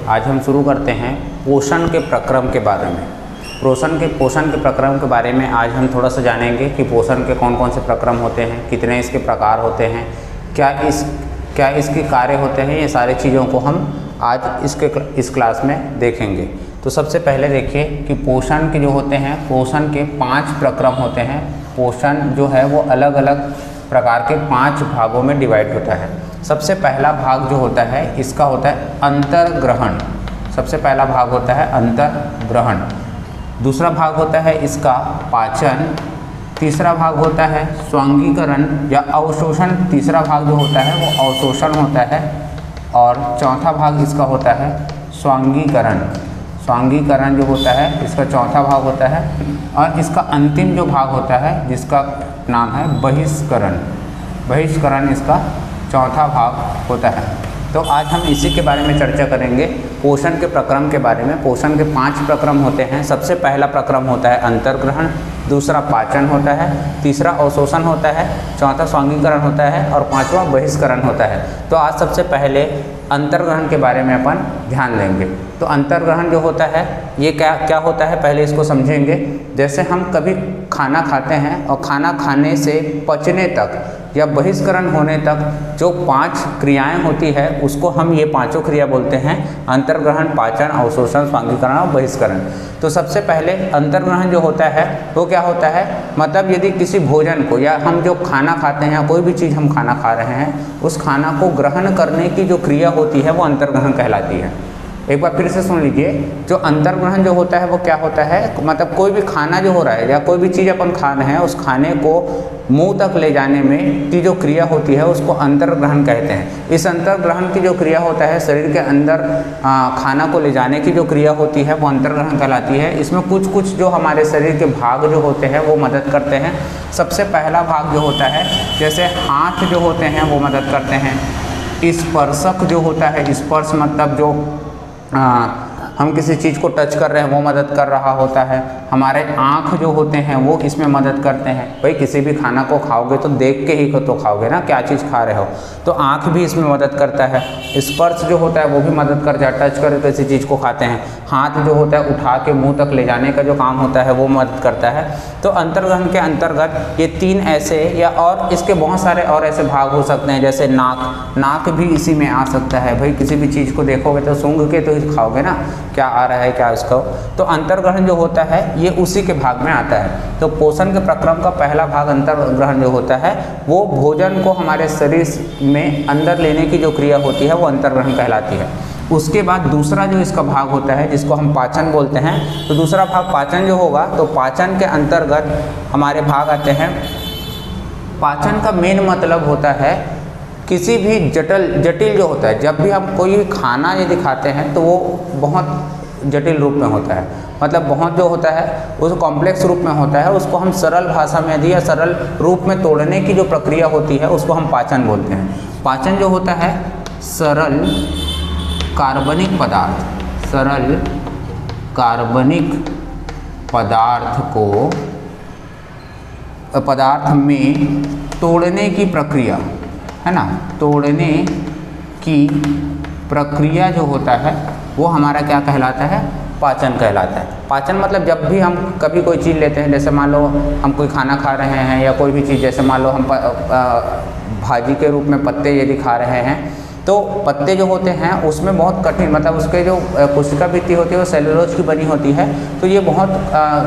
आज हम शुरू करते हैं पोषण के प्रक्रम के बारे में। पोषण के प्रक्रम के बारे में आज हम थोड़ा सा जानेंगे कि पोषण के कौन कौन से प्रक्रम होते हैं, कितने इसके प्रकार होते हैं, क्या इसके कार्य होते हैं। ये सारी चीज़ों को हम आज इस क्लास में देखेंगे। तो सबसे पहले देखिए कि पोषण के जो होते हैं, पोषण के 5 प्रक्रम होते हैं। पोषण जो है वो अलग अलग प्रकार के 5 भागों में डिवाइड होता है। सबसे पहला भाग जो होता है इसका होता है अंतर्ग्रहण। सबसे पहला भाग होता है अंतर्ग्रहण। दूसरा भाग होता है इसका पाचन। तीसरा भाग होता है स्वांगीकरण या अवशोषण। तीसरा भाग जो होता है वो अवशोषण होता है। और चौथा भाग इसका होता है स्वांगीकरण। स्वांगीकरण जो होता है इसका चौथा भाग होता है। और इसका अंतिम जो भाग होता है जिसका नाम है बहिष्करण। बहिष्करण इसका चौथा भाग होता है। तो आज हम इसी के बारे में चर्चा करेंगे, पोषण के प्रक्रम के बारे में। पोषण के 5 प्रक्रम होते हैं। सबसे पहला प्रक्रम होता है अंतर्ग्रहण, दूसरा पाचन होता है, तीसरा अवशोषण होता है, चौथा स्वांगीकरण होता है और 5वां बहिष्करण होता है। तो आज सबसे पहले अंतर्ग्रहण के बारे में अपन ध्यान देंगे। तो अंतर्ग्रहण जो होता है ये क्या होता है, पहले इसको समझेंगे। जैसे हम कभी खाना खाते हैं और खाना खाने से पचने तक या बहिष्करण होने तक जो 5 क्रियाएं होती है उसको हम ये 5 क्रिया बोलते हैं, अंतर्ग्रहण, पाचन, अवशोषण, स्वांगीकरण और बहिष्करण। तो सबसे पहले अंतर्ग्रहण जो होता है वो क्या होता है, मतलब यदि किसी भोजन को या हम जो खाना खाते हैं या कोई भी चीज़ हम खाना खा रहे हैं उस खाना को ग्रहण करने की जो क्रिया होती है वो अंतर्ग्रहण कहलाती है। एक बार फिर से सुन लीजिए, जो अंतर्ग्रहण जो होता है वो क्या होता है, मतलब कोई भी खाना जो हो रहा है या कोई भी चीज़ अपन खा रहे हैं उस खाने को मुंह तक ले जाने में की जो क्रिया होती है उसको अंतर्ग्रहण कहते हैं। इस अंतर्ग्रहण की जो क्रिया होता है शरीर के अंदर खाना को ले जाने की जो क्रिया होती है वो अंतर्ग्रहण कहलाती है। इसमें कुछ जो हमारे शरीर के भाग जो होते हैं वो मदद करते हैं। सबसे पहला भाग जो होता है, जैसे हाथ जो होते हैं वो मदद करते हैं। स्पर्शक जो होता है, स्पर्श मतलब जो हम किसी चीज़ को टच कर रहे हैं वो मदद कर रहा होता है। हमारे आँख जो होते हैं वो इसमें मदद करते हैं। भाई किसी भी खाना को खाओगे तो देख के ही तो खाओगे ना, क्या चीज़ खा रहे हो, तो आँख भी इसमें मदद करता है। स्पर्श जो होता है वो भी मदद करता है, टच कर किसी चीज़ को खाते हैं। हाथ जो होता है उठा के मुँह तक ले जाने का जो काम होता है वो मदद करता है। तो अंतर्ग्रहण के अंतर्गत ये 3 ऐसे या और इसके बहुत सारे और ऐसे भाग हो सकते हैं। जैसे नाक भी इसी में आ सकता है। भाई किसी भी चीज़ को देखोगे तो सूंघ के तो ही खाओगे ना, क्या आ रहा है क्या इसको। तो अंतर्ग्रहण जो होता है ये उसी के भाग में आता है। तो पोषण के प्रक्रम का पहला भाग अंतर्ग्रहण जो होता है वो भोजन को हमारे शरीर में अंदर लेने की जो क्रिया होती है वो अंतर्ग्रहण कहलाती है। उसके बाद दूसरा जो इसका भाग होता है जिसको हम पाचन बोलते हैं, तो दूसरा भाग पाचन जो होगा तो पाचन के अंतर्गत हमारे भाग आते हैं। पाचन का मेन मतलब होता है किसी भी जटिल जो होता है, जब भी हम कोई खाना यदि खाते हैं तो वो बहुत जटिल रूप में होता है, मतलब बहुत जो होता है वो कॉम्प्लेक्स रूप में होता है। उसको हम सरल भाषा में यदि या सरल रूप में तोड़ने की जो प्रक्रिया होती है उसको हम पाचन बोलते हैं। पाचन जो होता है सरल कार्बनिक पदार्थ में तोड़ने की प्रक्रिया है ना, तोड़ने की प्रक्रिया जो होता है वो हमारा क्या कहलाता है, पाचन कहलाता है। पाचन मतलब जब भी हम कभी कोई चीज़ लेते हैं, जैसे मान लो हम कोई खाना खा रहे हैं या कोई भी चीज़, जैसे मान लो हम भाजी के रूप में पत्ते यदि खा रहे हैं तो पत्ते जो होते हैं उसमें बहुत कठिन, मतलब उसके जो कोशिका भित्ति होती है वो सेलुलोज की बनी होती है। तो ये बहुत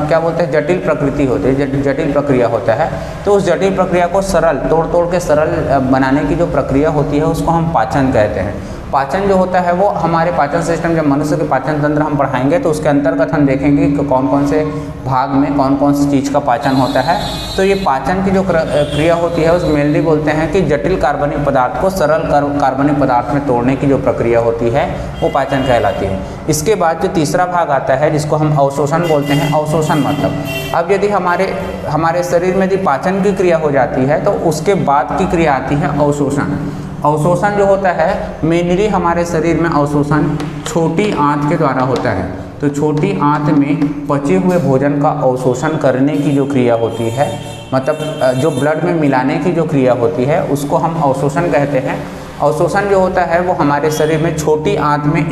क्या बोलते हैं, जटिल प्रकृति होती है, जटिल प्रक्रिया होता है। तो उस जटिल प्रक्रिया को सरल तोड़ के सरल बनाने की जो प्रक्रिया होती है उसको हम पाचन कहते हैं। पाचन जो होता है वो हमारे पाचन सिस्टम, जब मनुष्य के पाचन तंत्र हम पढ़ाएंगे तो उसके अंतर्गत हम देखेंगे कि कौन कौन से भाग में कौन कौन सी चीज़ का पाचन होता है। तो ये पाचन की जो क्रिया होती है उस मेनली बोलते हैं कि जटिल कार्बनिक पदार्थ को सरल कार्बनिक पदार्थ में तोड़ने की जो प्रक्रिया होती है वो पाचन कहलाती है। इसके बाद जो तीसरा भाग आता है जिसको हम अवशोषण बोलते हैं। अवशोषण मतलब अब यदि हमारे शरीर में यदि पाचन की क्रिया हो जाती है तो उसके बाद की क्रिया आती है अवशोषण। अवशोषण जो होता है मेनली हमारे शरीर में अवशोषण छोटी आंत के द्वारा होता है। तो छोटी आंत में पचे हुए भोजन का अवशोषण करने की जो क्रिया होती है, मतलब जो ब्लड में मिलाने की जो क्रिया होती है उसको हम अवशोषण कहते हैं। अवशोषण जो होता है वो हमारे शरीर में छोटी आंत में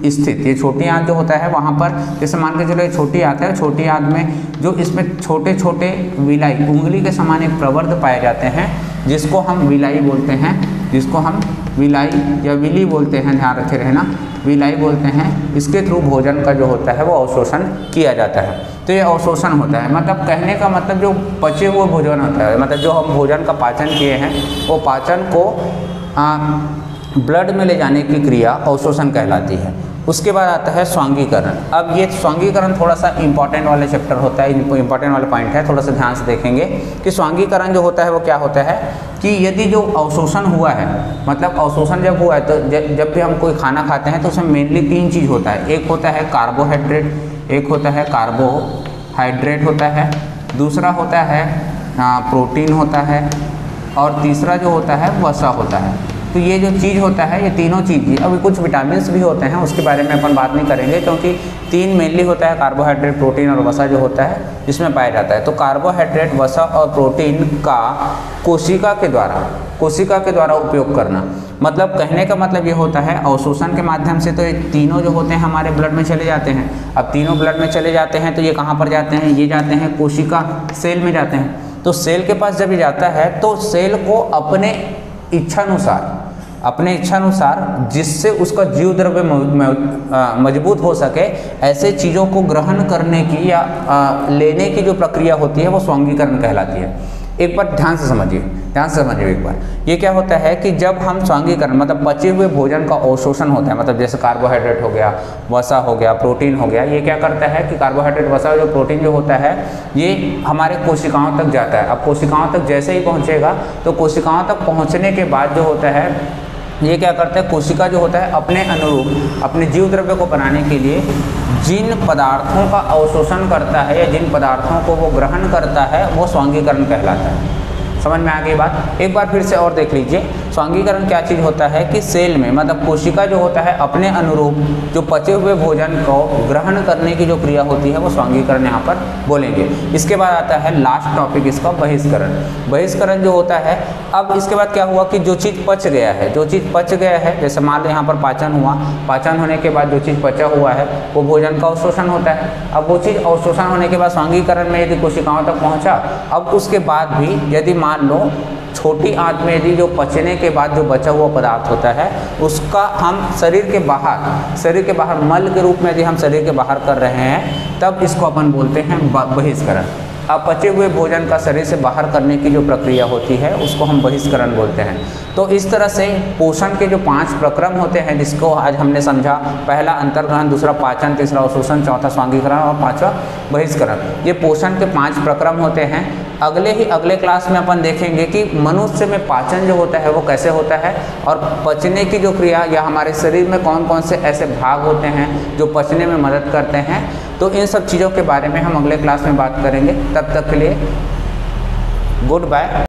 स्थित, ये छोटी आंत जो होता है वहाँ पर, जैसे मान के चलो ये छोटी आंत है, छोटी आंत में जो इसमें छोटे छोटे विलाई, उंगली के समान एक प्रवर्ध पाए जाते हैं जिसको हम विलाई बोलते हैं, जिसको हम विलाई या विली बोलते हैं, ध्यान रखे रहना, विलाई बोलते हैं। इसके थ्रू भोजन का जो होता है वो अवशोषण किया जाता है। तो ये अवशोषण होता है, मतलब कहने का मतलब जो पचे हुए भोजन होता है, मतलब जो हम भोजन का पाचन किए हैं वो पाचन को ब्लड में ले जाने की क्रिया अवशोषण कहलाती है। उसके बाद आता है स्वांगीकरण। अब ये स्वांगीकरण थोड़ा सा इंपॉर्टेंट वाले चैप्टर होता है, इंपॉर्टेंट वाला पॉइंट है, थोड़ा सा ध्यान से देखेंगे कि स्वांगीकरण जो होता है वो क्या होता है कि यदि जो अवशोषण हुआ है, मतलब अवशोषण जब हुआ है तो जब भी हम कोई खाना खाते हैं तो उसमें मेनली 3 चीज़ होता है। एक होता है कार्बोहाइड्रेट, एक होता है कार्बोहाइड्रेट होता है, दूसरा होता है प्रोटीन होता है, और तीसरा जो होता है वसा होता है। तो ये जो चीज़ होता है, ये तीनों चीज़, अभी कुछ विटामिन्स भी होते हैं उसके बारे में अपन बात नहीं करेंगे, क्योंकि 3 मेनली होता है, कार्बोहाइड्रेट, प्रोटीन और वसा जो होता है इसमें पाया जाता है। तो कार्बोहाइड्रेट, वसा और प्रोटीन का कोशिका के द्वारा उपयोग करना, मतलब कहने का मतलब ये होता है अवशोषण के माध्यम से तो ये तीनों जो होते हैं हमारे ब्लड में चले जाते हैं। अब तीनों ब्लड में चले जाते हैं तो ये कहाँ पर जाते हैं, ये जाते हैं कोशिका सेल में जाते हैं। तो सेल के पास जब ये जाता है तो सेल को अपने इच्छानुसार जिससे उसका जीव द्रव्य मजबूत हो सके, ऐसे चीज़ों को ग्रहण करने की या लेने की जो प्रक्रिया होती है वो स्वांगीकरण कहलाती है। एक बार ध्यान से समझिए एक बार, ये क्या होता है कि जब हम स्वांगीकरण मतलब पचे हुए भोजन का अवशोषण होता है, मतलब जैसे कार्बोहाइड्रेट हो गया, वसा हो गया, प्रोटीन हो गया, ये क्या करता है कि कार्बोहाइड्रेट, वसा, जो प्रोटीन जो होता है ये हमारे कोशिकाओं तक जाता है। अब कोशिकाओं तक जैसे ही पहुँचेगा तो कोशिकाओं तक पहुँचने के बाद जो होता है ये क्या करता है, कोशिका जो होता है अपने अनुरूप अपने जीव द्रव्य को बनाने के लिए जिन पदार्थों का अवशोषण करता है या जिन पदार्थों को वो ग्रहण करता है वो स्वांगीकरण कहलाता है। समझ में आ गई बात? एक बार फिर से और देख लीजिए, स्वांगीकरण क्या चीज़ होता है कि सेल में मतलब कोशिका जो होता है अपने अनुरूप जो पचे हुए भोजन को ग्रहण करने की जो क्रिया होती है वो स्वांगीकरण यहाँ पर बोलेंगे। इसके बाद आता है लास्ट टॉपिक इसका, बहिष्करण। बहिष्करण जो होता है, अब इसके बाद क्या हुआ कि जो चीज़ पच गया है, जैसे मान लो यहाँ पर पाचन हुआ, पाचन होने के बाद जो चीज़ पचा हुआ है वो भोजन का अवशोषण होता है। अब वो चीज़ अवशोषण होने के बाद स्वांगीकरण में यदि कोशिकाओं तक पहुँचा, अब उसके बाद भी यदि मान लो छोटी आंत में यदि जो पचने के बाद जो बचा हुआ पदार्थ होता है उसका हम शरीर के बाहर मल के रूप में यदि हम शरीर के बाहर कर रहे हैं तब इसको अपन बोलते हैं बहिष्करण। अब पचे हुए भोजन का शरीर से बाहर करने की जो प्रक्रिया होती है उसको हम बहिष्करण बोलते हैं। तो इस तरह से पोषण के जो 5 प्रक्रम होते हैं जिसको आज हमने समझा, पहला अंतर्ग्रहण, दूसरा पाचन, तीसरा अवशोषण, चौथा स्वांगीकरण और 5वां बहिष्करण, ये पोषण के 5 प्रक्रम होते हैं। अगले क्लास में अपन देखेंगे कि मनुष्य में पाचन जो होता है वो कैसे होता है और पचने की जो क्रिया या हमारे शरीर में कौन कौन से ऐसे भाग होते हैं जो पचने में मदद करते हैं। तो इन सब चीज़ों के बारे में हम अगले क्लास में बात करेंगे। तब तक के लिए गुड बाय।